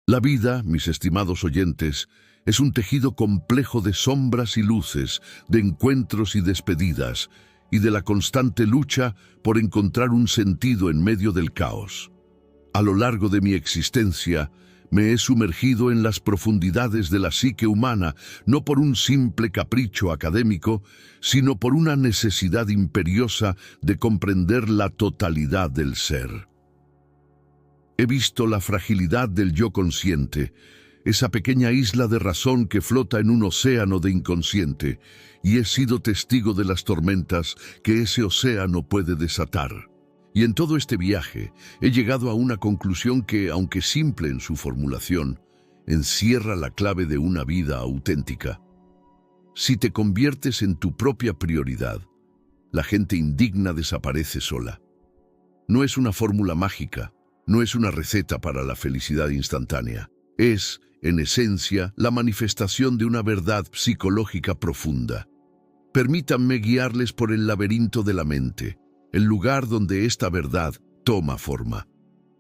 La vida, mis estimados oyentes, es un tejido complejo de sombras y luces, de encuentros y despedidas, y de la constante lucha por encontrar un sentido en medio del caos. A lo largo de mi existencia, me he sumergido en las profundidades de la psique humana, no por un simple capricho académico, sino por una necesidad imperiosa de comprender la totalidad del ser. He visto la fragilidad del yo consciente, esa pequeña isla de razón que flota en un océano de inconsciente, y he sido testigo de las tormentas que ese océano puede desatar. Y en todo este viaje he llegado a una conclusión que, aunque simple en su formulación, encierra la clave de una vida auténtica. Si te conviertes en tu propia prioridad, la gente indigna desaparece sola. No es una fórmula mágica, no es una receta para la felicidad instantánea. Es, en esencia, la manifestación de una verdad psicológica profunda. Permítanme guiarles por el laberinto de la mente, el lugar donde esta verdad toma forma.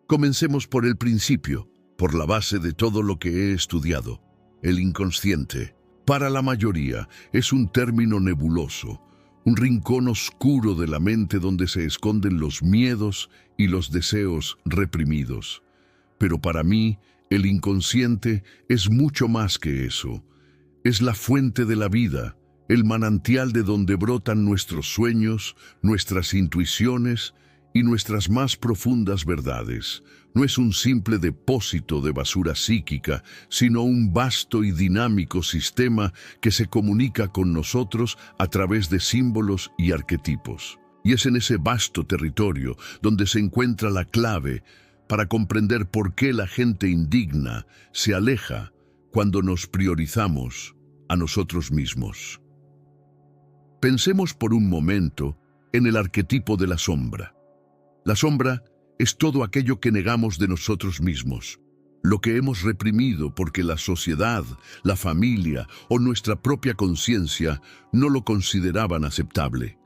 Comencemos por el principio, por la base de todo lo que he estudiado, el inconsciente. Para la mayoría es un término nebuloso, un rincón oscuro de la mente donde se esconden los miedos y los deseos reprimidos. Pero para mí, el inconsciente es mucho más que eso. Es la fuente de la vida, el manantial de donde brotan nuestros sueños, nuestras intuiciones y nuestras más profundas verdades. No es un simple depósito de basura psíquica, sino un vasto y dinámico sistema que se comunica con nosotros a través de símbolos y arquetipos. Y es en ese vasto territorio donde se encuentra la clave para comprender por qué la gente indigna se aleja cuando nos priorizamos a nosotros mismos. Pensemos por un momento en el arquetipo de la sombra. La sombra es todo aquello que negamos de nosotros mismos, lo que hemos reprimido porque la sociedad, la familia o nuestra propia conciencia no lo consideraban aceptable.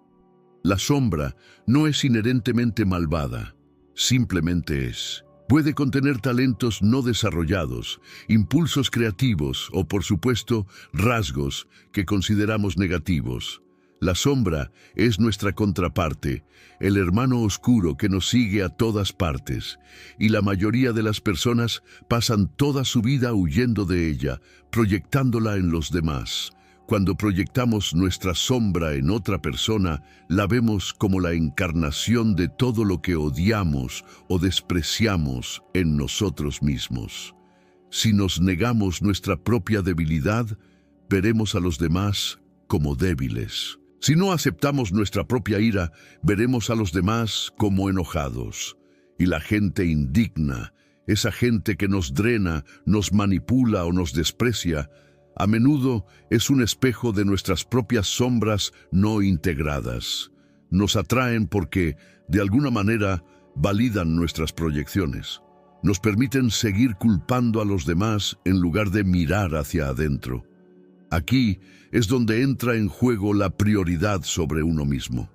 La sombra no es inherentemente malvada, simplemente es. Puede contener talentos no desarrollados, impulsos creativos o, por supuesto, rasgos que consideramos negativos. La sombra es nuestra contraparte, el hermano oscuro que nos sigue a todas partes, y la mayoría de las personas pasan toda su vida huyendo de ella, proyectándola en los demás. Cuando proyectamos nuestra sombra en otra persona, la vemos como la encarnación de todo lo que odiamos o despreciamos en nosotros mismos. Si nos negamos nuestra propia debilidad, veremos a los demás como débiles. Si no aceptamos nuestra propia ira, veremos a los demás como enojados. Y la gente indigna, esa gente que nos drena, nos manipula o nos desprecia, a menudo es un espejo de nuestras propias sombras no integradas. Nos atraen porque, de alguna manera, validan nuestras proyecciones. Nos permiten seguir culpando a los demás en lugar de mirar hacia adentro. Aquí es donde entra en juego la prioridad sobre uno mismo.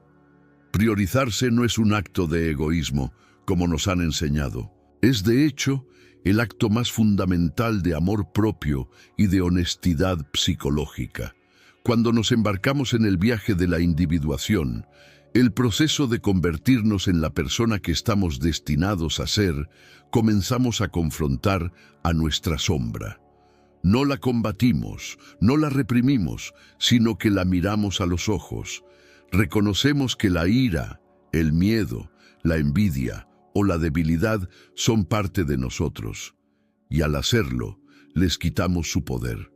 Priorizarse no es un acto de egoísmo, como nos han enseñado. Es, de hecho, el acto más fundamental de amor propio y de honestidad psicológica. Cuando nos embarcamos en el viaje de la individuación, el proceso de convertirnos en la persona que estamos destinados a ser, comenzamos a confrontar a nuestra sombra. No la combatimos, no la reprimimos, sino que la miramos a los ojos. Reconocemos que la ira, el miedo, la envidia o la debilidad son parte de nosotros, y al hacerlo, les quitamos su poder.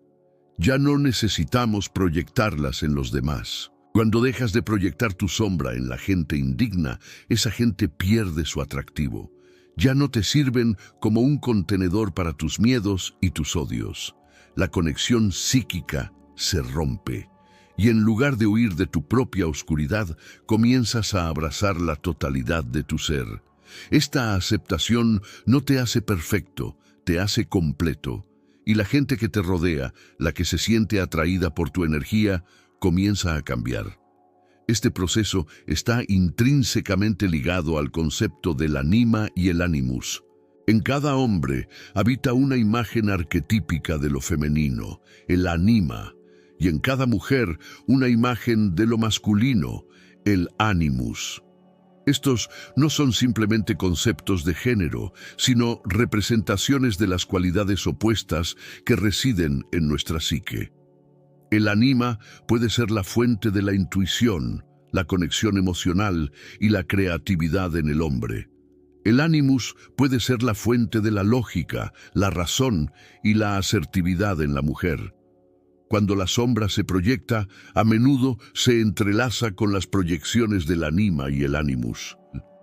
Ya no necesitamos proyectarlas en los demás. Cuando dejas de proyectar tu sombra en la gente indigna, esa gente pierde su atractivo. Ya no te sirven como un contenedor para tus miedos y tus odios. La conexión psíquica se rompe, y en lugar de huir de tu propia oscuridad, comienzas a abrazar la totalidad de tu ser. Esta aceptación no te hace perfecto, te hace completo, y la gente que te rodea, la que se siente atraída por tu energía, comienza a cambiar. Este proceso está intrínsecamente ligado al concepto del anima y el animus. En cada hombre habita una imagen arquetípica de lo femenino, el anima, y en cada mujer una imagen de lo masculino, el animus. Estos no son simplemente conceptos de género, sino representaciones de las cualidades opuestas que residen en nuestra psique. El anima puede ser la fuente de la intuición, la conexión emocional y la creatividad en el hombre. El animus puede ser la fuente de la lógica, la razón y la asertividad en la mujer. Cuando la sombra se proyecta, a menudo se entrelaza con las proyecciones del anima y el animus.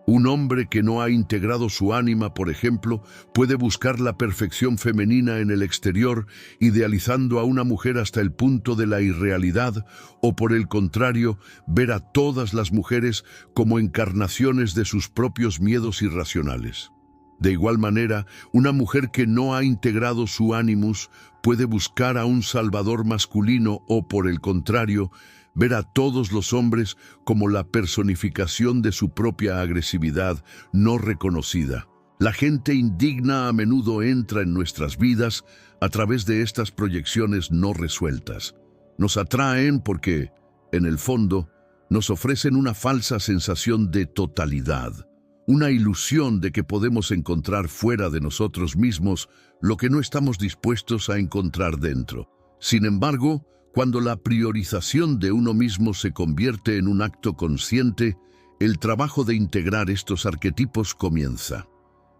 Un hombre que no ha integrado su ánima, por ejemplo, puede buscar la perfección femenina en el exterior, idealizando a una mujer hasta el punto de la irrealidad, o por el contrario, ver a todas las mujeres como encarnaciones de sus propios miedos irracionales. De igual manera, una mujer que no ha integrado su animus puede buscar a un salvador masculino o, por el contrario, ver a todos los hombres como la personificación de su propia agresividad no reconocida. La gente indigna a menudo entra en nuestras vidas a través de estas proyecciones no resueltas. Nos atraen porque, en el fondo, nos ofrecen una falsa sensación de totalidad. Una ilusión de que podemos encontrar fuera de nosotros mismos lo que no estamos dispuestos a encontrar dentro. Sin embargo, cuando la priorización de uno mismo se convierte en un acto consciente, el trabajo de integrar estos arquetipos comienza.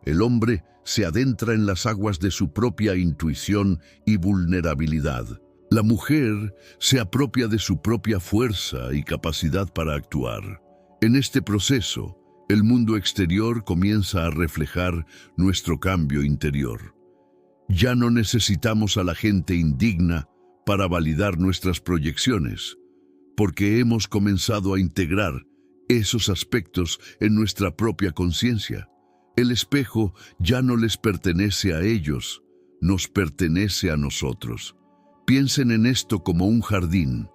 El hombre se adentra en las aguas de su propia intuición y vulnerabilidad. La mujer se apropia de su propia fuerza y capacidad para actuar. En este proceso, el mundo exterior comienza a reflejar nuestro cambio interior. Ya no necesitamos a la gente indigna para validar nuestras proyecciones, porque hemos comenzado a integrar esos aspectos en nuestra propia conciencia. El espejo ya no les pertenece a ellos, nos pertenece a nosotros. Piensen en esto como un jardín.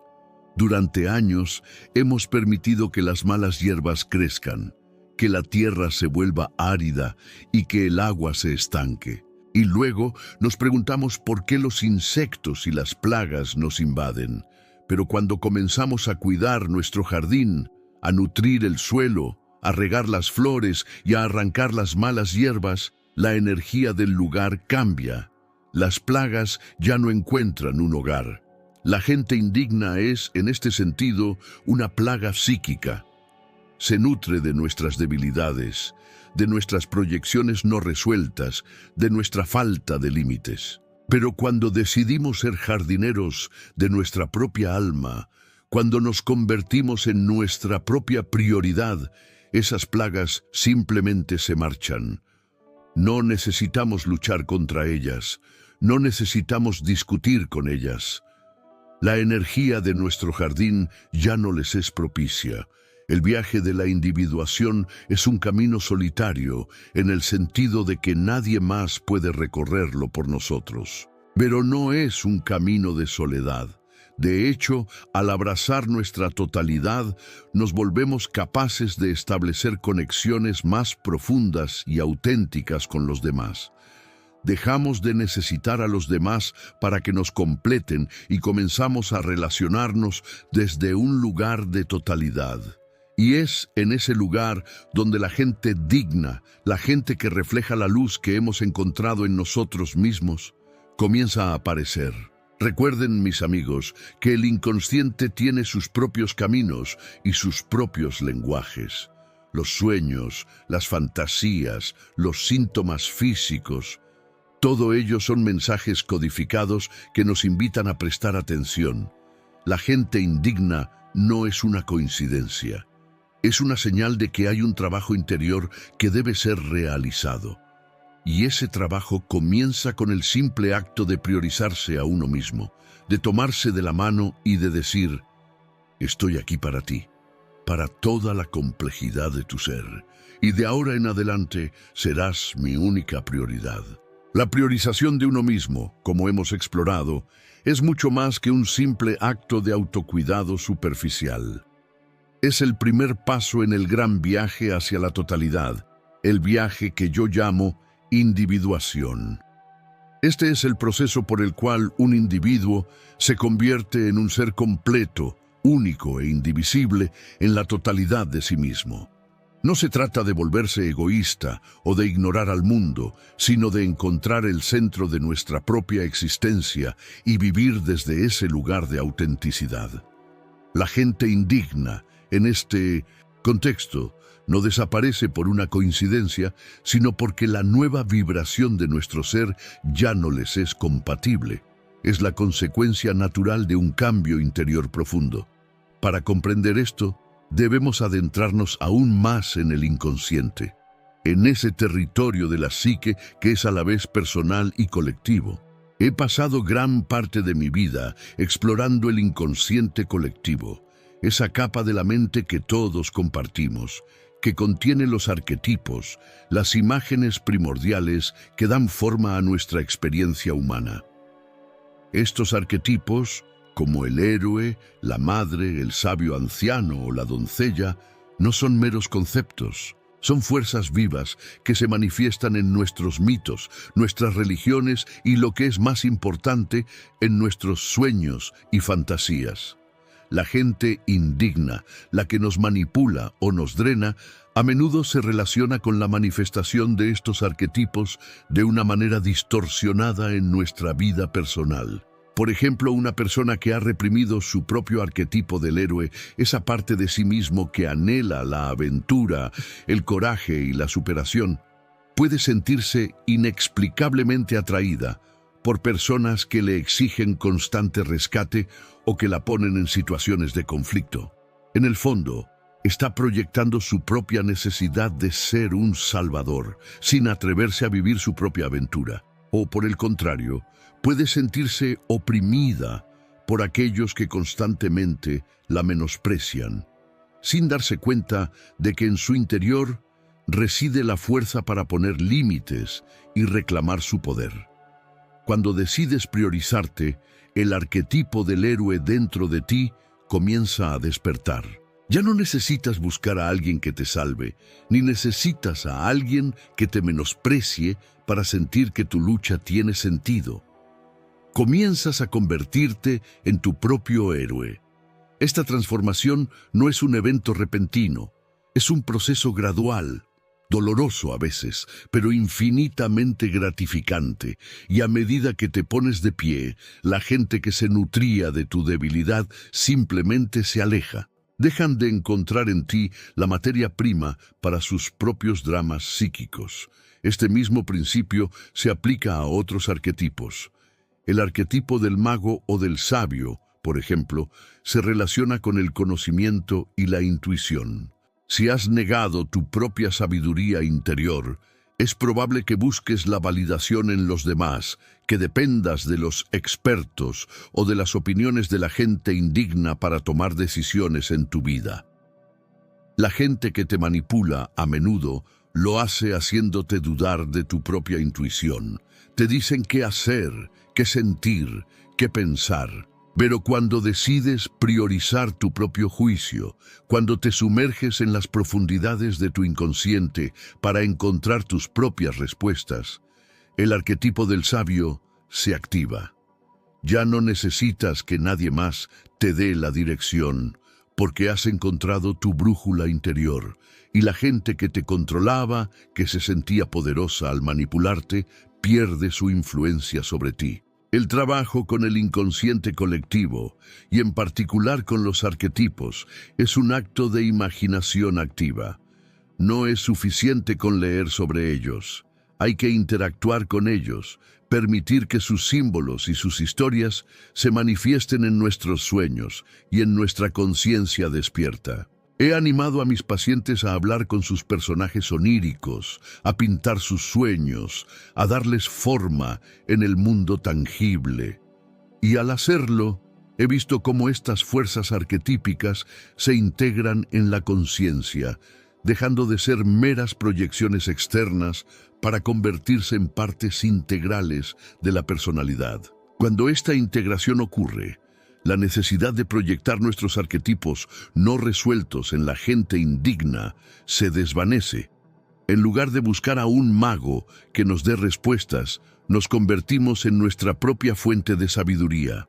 Durante años hemos permitido que las malas hierbas crezcan, que la tierra se vuelva árida y que el agua se estanque. Y luego nos preguntamos por qué los insectos y las plagas nos invaden. Pero cuando comenzamos a cuidar nuestro jardín, a nutrir el suelo, a regar las flores y a arrancar las malas hierbas, la energía del lugar cambia. Las plagas ya no encuentran un hogar. La gente indigna es, en este sentido, una plaga psíquica. Se nutre de nuestras debilidades, de nuestras proyecciones no resueltas, de nuestra falta de límites. Pero cuando decidimos ser jardineros de nuestra propia alma, cuando nos convertimos en nuestra propia prioridad, esas plagas simplemente se marchan. No necesitamos luchar contra ellas, no necesitamos discutir con ellas. La energía de nuestro jardín ya no les es propicia. El viaje de la individuación es un camino solitario, en el sentido de que nadie más puede recorrerlo por nosotros. Pero no es un camino de soledad. De hecho, al abrazar nuestra totalidad, nos volvemos capaces de establecer conexiones más profundas y auténticas con los demás. Dejamos de necesitar a los demás para que nos completen y comenzamos a relacionarnos desde un lugar de totalidad. Y es en ese lugar donde la gente digna, la gente que refleja la luz que hemos encontrado en nosotros mismos, comienza a aparecer. Recuerden, mis amigos, que el inconsciente tiene sus propios caminos y sus propios lenguajes. Los sueños, las fantasías, los síntomas físicos, todo ello son mensajes codificados que nos invitan a prestar atención. La gente indigna no es una coincidencia. Es una señal de que hay un trabajo interior que debe ser realizado. Y ese trabajo comienza con el simple acto de priorizarse a uno mismo, de tomarse de la mano y de decir: estoy aquí para ti, para toda la complejidad de tu ser, y de ahora en adelante serás mi única prioridad. La priorización de uno mismo, como hemos explorado, es mucho más que un simple acto de autocuidado superficial. Es el primer paso en el gran viaje hacia la totalidad, el viaje que yo llamo Individuación. Este es el proceso por el cual un individuo se convierte en un ser completo, único e indivisible en la totalidad de sí mismo. No se trata de volverse egoísta o de ignorar al mundo, sino de encontrar el centro de nuestra propia existencia y vivir desde ese lugar de autenticidad. La gente indigna, en este contexto, no desaparece por una coincidencia, sino porque la nueva vibración de nuestro ser ya no les es compatible. Es la consecuencia natural de un cambio interior profundo. Para comprender esto, debemos adentrarnos aún más en el inconsciente, en ese territorio de la psique que es a la vez personal y colectivo. He pasado gran parte de mi vida explorando el inconsciente colectivo, esa capa de la mente que todos compartimos, que contiene los arquetipos, las imágenes primordiales que dan forma a nuestra experiencia humana. Estos arquetipos, como el héroe, la madre, el sabio anciano o la doncella, no son meros conceptos. Son fuerzas vivas que se manifiestan en nuestros mitos, nuestras religiones y, lo que es más importante, en nuestros sueños y fantasías. La gente indigna, la que nos manipula o nos drena, a menudo se relaciona con la manifestación de estos arquetipos de una manera distorsionada en nuestra vida personal. Por ejemplo, una persona que ha reprimido su propio arquetipo del héroe, esa parte de sí mismo que anhela la aventura, el coraje y la superación, puede sentirse inexplicablemente atraída por personas que le exigen constante rescate o que la ponen en situaciones de conflicto. En el fondo, está proyectando su propia necesidad de ser un salvador, sin atreverse a vivir su propia aventura. O, por el contrario, puede sentirse oprimida por aquellos que constantemente la menosprecian, sin darse cuenta de que en su interior reside la fuerza para poner límites y reclamar su poder. Cuando decides priorizarte, el arquetipo del héroe dentro de ti comienza a despertar. Ya no necesitas buscar a alguien que te salve, ni necesitas a alguien que te menosprecie para sentir que tu lucha tiene sentido. Comienzas a convertirte en tu propio héroe. Esta transformación no es un evento repentino, es un proceso gradual, doloroso a veces, pero infinitamente gratificante, y a medida que te pones de pie, la gente que se nutría de tu debilidad simplemente se aleja. Dejan de encontrar en ti la materia prima para sus propios dramas psíquicos. Este mismo principio se aplica a otros arquetipos. El arquetipo del mago o del sabio, por ejemplo, se relaciona con el conocimiento y la intuición. Si has negado tu propia sabiduría interior, es probable que busques la validación en los demás, que dependas de los expertos o de las opiniones de la gente indigna para tomar decisiones en tu vida. La gente que te manipula a menudo lo hace haciéndote dudar de tu propia intuición. Te dicen qué hacer, qué sentir, qué pensar. Pero cuando decides priorizar tu propio juicio, cuando te sumerges en las profundidades de tu inconsciente para encontrar tus propias respuestas, el arquetipo del sabio se activa. Ya no necesitas que nadie más te dé la dirección, porque has encontrado tu brújula interior, y la gente que te controlaba, que se sentía poderosa al manipularte, pierde su influencia sobre ti. El trabajo con el inconsciente colectivo, y en particular con los arquetipos, es un acto de imaginación activa. No es suficiente con leer sobre ellos. Hay que interactuar con ellos, permitir que sus símbolos y sus historias se manifiesten en nuestros sueños y en nuestra conciencia despierta. He animado a mis pacientes a hablar con sus personajes oníricos, a pintar sus sueños, a darles forma en el mundo tangible. Y al hacerlo, he visto cómo estas fuerzas arquetípicas se integran en la conciencia, dejando de ser meras proyecciones externas para convertirse en partes integrales de la personalidad. Cuando esta integración ocurre, la necesidad de proyectar nuestros arquetipos no resueltos en la gente indigna se desvanece. En lugar de buscar a un mago que nos dé respuestas, nos convertimos en nuestra propia fuente de sabiduría.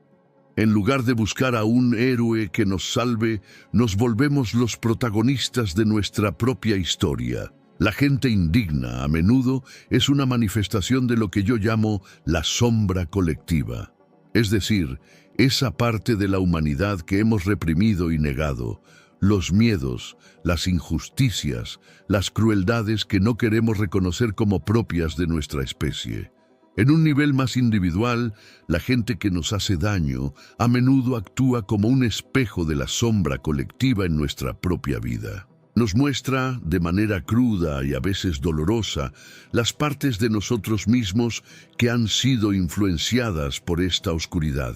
En lugar de buscar a un héroe que nos salve, nos volvemos los protagonistas de nuestra propia historia. La gente indigna, a menudo, es una manifestación de lo que yo llamo la sombra colectiva. Es decir, esa parte de la humanidad que hemos reprimido y negado, los miedos, las injusticias, las crueldades que no queremos reconocer como propias de nuestra especie. En un nivel más individual, la gente que nos hace daño a menudo actúa como un espejo de la sombra colectiva en nuestra propia vida. Nos muestra, de manera cruda y a veces dolorosa, las partes de nosotros mismos que han sido influenciadas por esta oscuridad.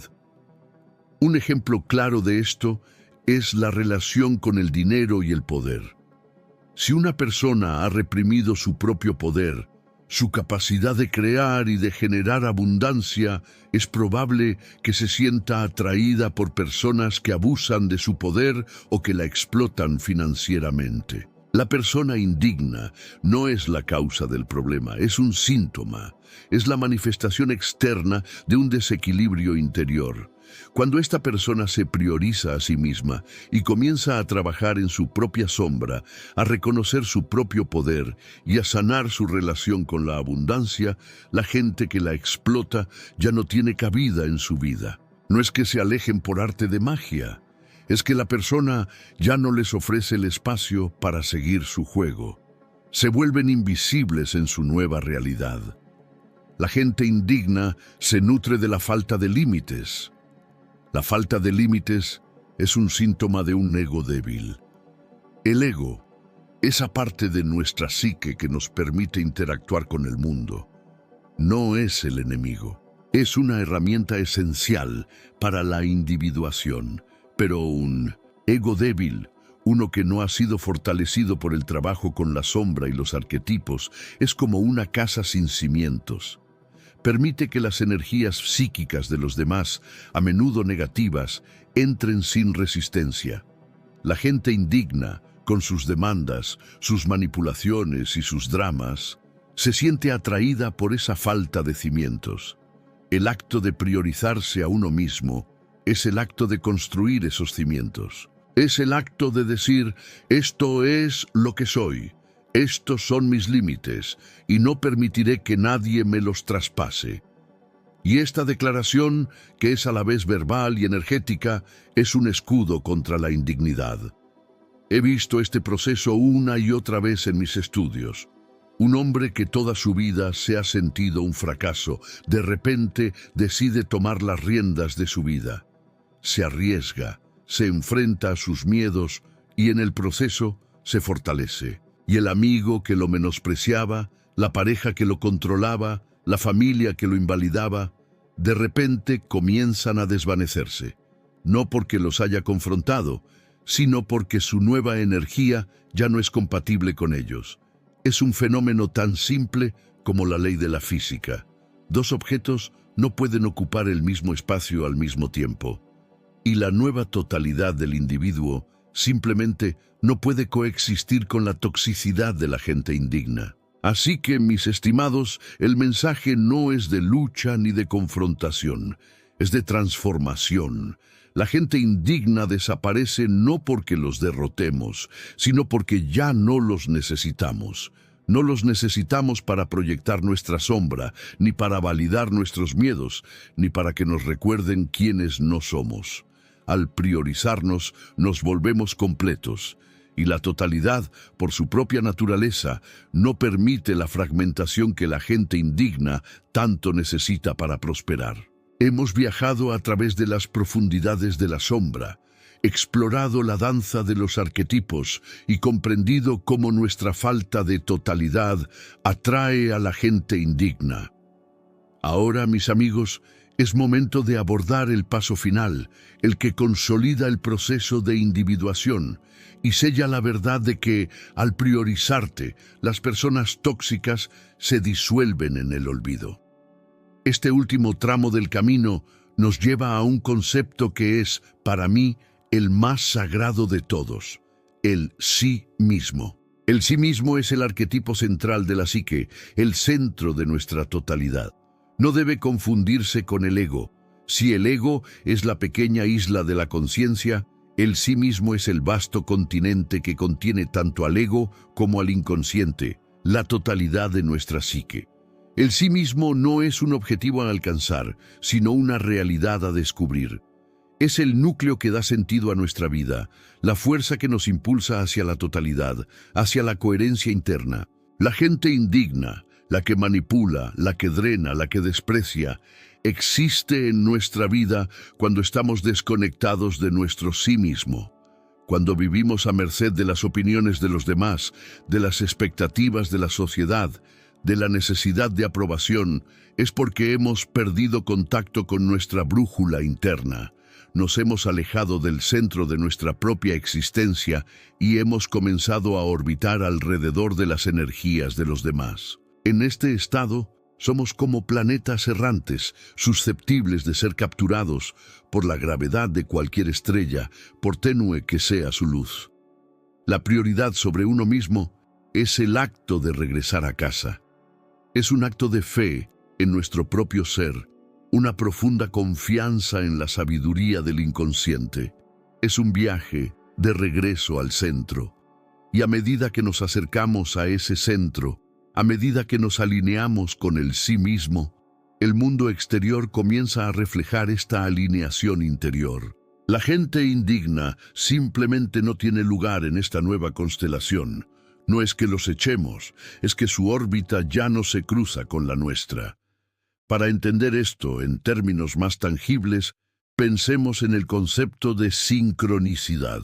Un ejemplo claro de esto es la relación con el dinero y el poder. Si una persona ha reprimido su propio poder, su capacidad de crear y de generar abundancia, es probable que se sienta atraída por personas que abusan de su poder o que la explotan financieramente. La persona indigna no es la causa del problema, es un síntoma, es la manifestación externa de un desequilibrio interior. Cuando esta persona se prioriza a sí misma y comienza a trabajar en su propia sombra, a reconocer su propio poder y a sanar su relación con la abundancia, la gente que la explota ya no tiene cabida en su vida. No es que se alejen por arte de magia, es que la persona ya no les ofrece el espacio para seguir su juego. Se vuelven invisibles en su nueva realidad. La gente indigna se nutre de la falta de límites. La falta de límites es un síntoma de un ego débil. El ego, esa parte de nuestra psique que nos permite interactuar con el mundo, no es el enemigo. Es una herramienta esencial para la individuación, pero un ego débil, uno que no ha sido fortalecido por el trabajo con la sombra y los arquetipos, es como una casa sin cimientos. Permite que las energías psíquicas de los demás, a menudo negativas, entren sin resistencia. La gente indigna, con sus demandas, sus manipulaciones y sus dramas, se siente atraída por esa falta de cimientos. El acto de priorizarse a uno mismo es el acto de construir esos cimientos. Es el acto de decir, esto es lo que soy. Estos son mis límites, y no permitiré que nadie me los traspase. Y esta declaración, que es a la vez verbal y energética, es un escudo contra la indignidad. He visto este proceso una y otra vez en mis estudios. Un hombre que toda su vida se ha sentido un fracaso, de repente decide tomar las riendas de su vida. Se arriesga, se enfrenta a sus miedos y en el proceso se fortalece. Y el amigo que lo menospreciaba, la pareja que lo controlaba, la familia que lo invalidaba, de repente comienzan a desvanecerse. No porque los haya confrontado, sino porque su nueva energía ya no es compatible con ellos. Es un fenómeno tan simple como la ley de la física. Dos objetos no pueden ocupar el mismo espacio al mismo tiempo. Y la nueva totalidad del individuo simplemente no puede coexistir con la toxicidad de la gente indigna. Así que, mis estimados, el mensaje no es de lucha ni de confrontación, es de transformación. La gente indigna desaparece no porque los derrotemos, sino porque ya no los necesitamos. No los necesitamos para proyectar nuestra sombra, ni para validar nuestros miedos, ni para que nos recuerden quiénes no somos. Al priorizarnos, nos volvemos completos, y la totalidad, por su propia naturaleza, no permite la fragmentación que la gente indigna tanto necesita para prosperar. Hemos viajado a través de las profundidades de la sombra, explorado la danza de los arquetipos y comprendido cómo nuestra falta de totalidad atrae a la gente indigna. Ahora, mis amigos, es momento de abordar el paso final, el que consolida el proceso de individuación y sella la verdad de que, al priorizarte, las personas tóxicas se disuelven en el olvido. Este último tramo del camino nos lleva a un concepto que es, para mí, el más sagrado de todos, el sí mismo. El sí mismo es el arquetipo central de la psique, el centro de nuestra totalidad. No debe confundirse con el ego. Si el ego es la pequeña isla de la conciencia, el sí mismo es el vasto continente que contiene tanto al ego como al inconsciente, la totalidad de nuestra psique. El sí mismo no es un objetivo a alcanzar, sino una realidad a descubrir. Es el núcleo que da sentido a nuestra vida, la fuerza que nos impulsa hacia la totalidad, hacia la coherencia interna. La gente indigna, la que manipula, la que drena, la que desprecia, existe en nuestra vida cuando estamos desconectados de nuestro sí mismo. Cuando vivimos a merced de las opiniones de los demás, de las expectativas de la sociedad, de la necesidad de aprobación, es porque hemos perdido contacto con nuestra brújula interna. Nos hemos alejado del centro de nuestra propia existencia y hemos comenzado a orbitar alrededor de las energías de los demás. En este estado, somos como planetas errantes, susceptibles de ser capturados por la gravedad de cualquier estrella, por tenue que sea su luz. La prioridad sobre uno mismo es el acto de regresar a casa. Es un acto de fe en nuestro propio ser, una profunda confianza en la sabiduría del inconsciente. Es un viaje de regreso al centro. Y a medida que nos acercamos a ese centro, a medida que nos alineamos con el sí mismo, el mundo exterior comienza a reflejar esta alineación interior. La gente indigna simplemente no tiene lugar en esta nueva constelación. No es que los echemos, es que su órbita ya no se cruza con la nuestra. Para entender esto en términos más tangibles, pensemos en el concepto de sincronicidad.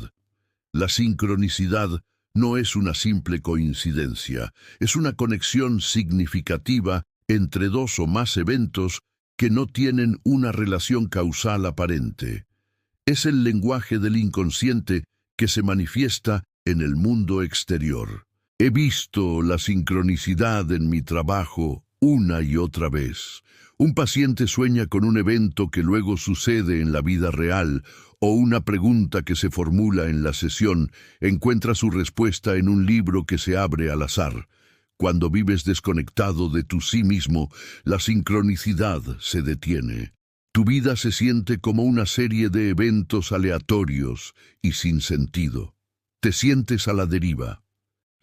La sincronicidad no es una simple coincidencia, es una conexión significativa entre dos o más eventos que no tienen una relación causal aparente. Es el lenguaje del inconsciente que se manifiesta en el mundo exterior. He visto la sincronicidad en mi trabajo una y otra vez. Un paciente sueña con un evento que luego sucede en la vida real, o una pregunta que se formula en la sesión encuentra su respuesta en un libro que se abre al azar. Cuando vives desconectado de tu sí mismo, la sincronicidad se detiene. Tu vida se siente como una serie de eventos aleatorios y sin sentido. Te sientes a la deriva.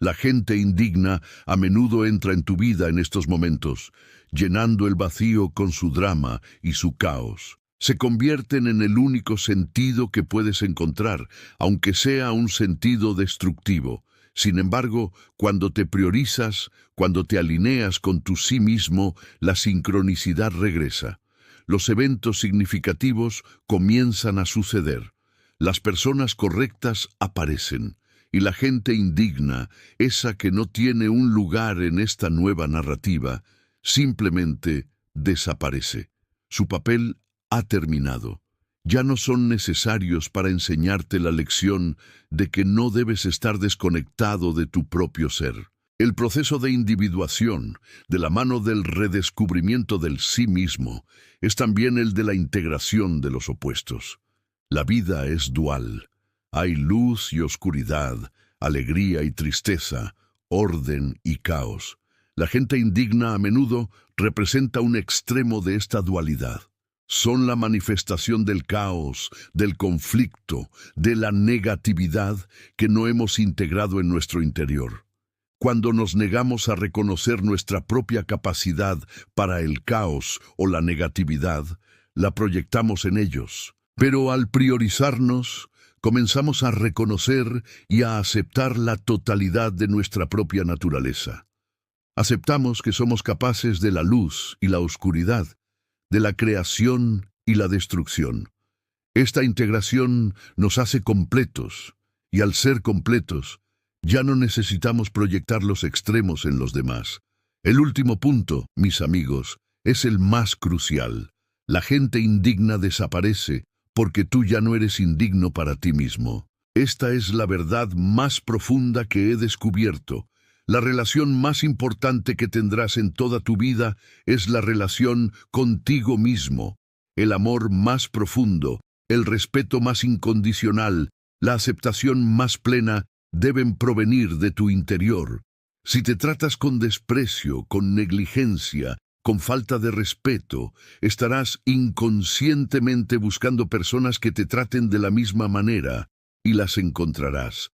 La gente indigna a menudo entra en tu vida en estos momentos, llenando el vacío con su drama y su caos. Se convierten en el único sentido que puedes encontrar, aunque sea un sentido destructivo. Sin embargo, cuando te priorizas, cuando te alineas con tu sí mismo, la sincronicidad regresa. Los eventos significativos comienzan a suceder. Las personas correctas aparecen. Y la gente indigna, esa que no tiene un lugar en esta nueva narrativa, simplemente desaparece. Su papel ha terminado. Ya no son necesarios para enseñarte la lección de que no debes estar desconectado de tu propio ser. El proceso de individuación, de la mano del redescubrimiento del sí mismo, es también el de la integración de los opuestos. La vida es dual. Hay luz y oscuridad, alegría y tristeza, orden y caos. La gente indigna a menudo representa un extremo de esta dualidad. Son la manifestación del caos, del conflicto, de la negatividad que no hemos integrado en nuestro interior. Cuando nos negamos a reconocer nuestra propia capacidad para el caos o la negatividad, la proyectamos en ellos. Pero al priorizarnos, comenzamos a reconocer y a aceptar la totalidad de nuestra propia naturaleza. Aceptamos que somos capaces de la luz y la oscuridad, de la creación y la destrucción. Esta integración nos hace completos, y al ser completos, ya no necesitamos proyectar los extremos en los demás. El último punto, mis amigos, es el más crucial. La gente indigna desaparece porque tú ya no eres indigno para ti mismo. Esta es la verdad más profunda que he descubierto. La relación más importante que tendrás en toda tu vida es la relación contigo mismo. El amor más profundo, el respeto más incondicional, la aceptación más plena deben provenir de tu interior. Si te tratas con desprecio, con negligencia, con falta de respeto, estarás inconscientemente buscando personas que te traten de la misma manera, y las encontrarás,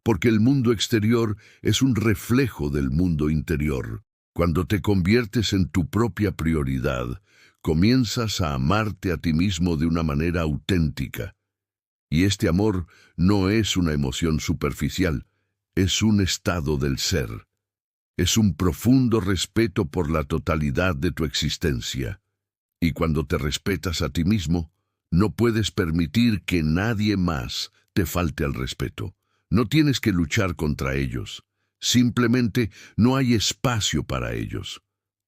porque el mundo exterior es un reflejo del mundo interior. Cuando te conviertes en tu propia prioridad, comienzas a amarte a ti mismo de una manera auténtica. Y este amor no es una emoción superficial, es un estado del ser. Es un profundo respeto por la totalidad de tu existencia. Y cuando te respetas a ti mismo, no puedes permitir que nadie más te falte al respeto. No tienes que luchar contra ellos. Simplemente no hay espacio para ellos.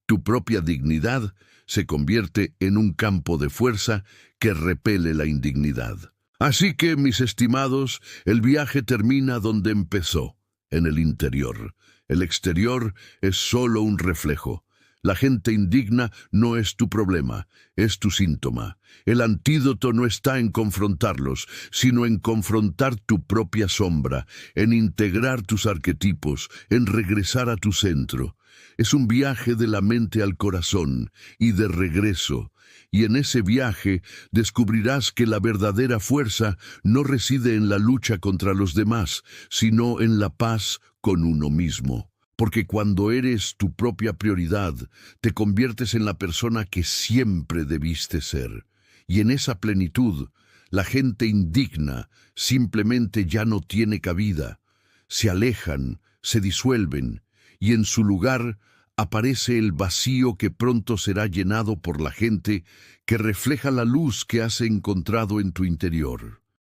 Tu propia dignidad se convierte en un campo de fuerza que repele la indignidad. Así que, mis estimados, el viaje termina donde empezó, en el interior. El exterior es solo un reflejo. La gente indigna no es tu problema, es tu síntoma. El antídoto no está en confrontarlos, sino en confrontar tu propia sombra, en integrar tus arquetipos, en regresar a tu centro. Es un viaje de la mente al corazón y de regreso. Y en ese viaje descubrirás que la verdadera fuerza no reside en la lucha contra los demás, sino en la paz con uno mismo. Porque cuando eres tu propia prioridad, te conviertes en la persona que siempre debiste ser. Y en esa plenitud, la gente indigna simplemente ya no tiene cabida. Se alejan, se disuelven, y en su lugar aparece el vacío que pronto será llenado por la gente que refleja la luz que has encontrado en tu interior.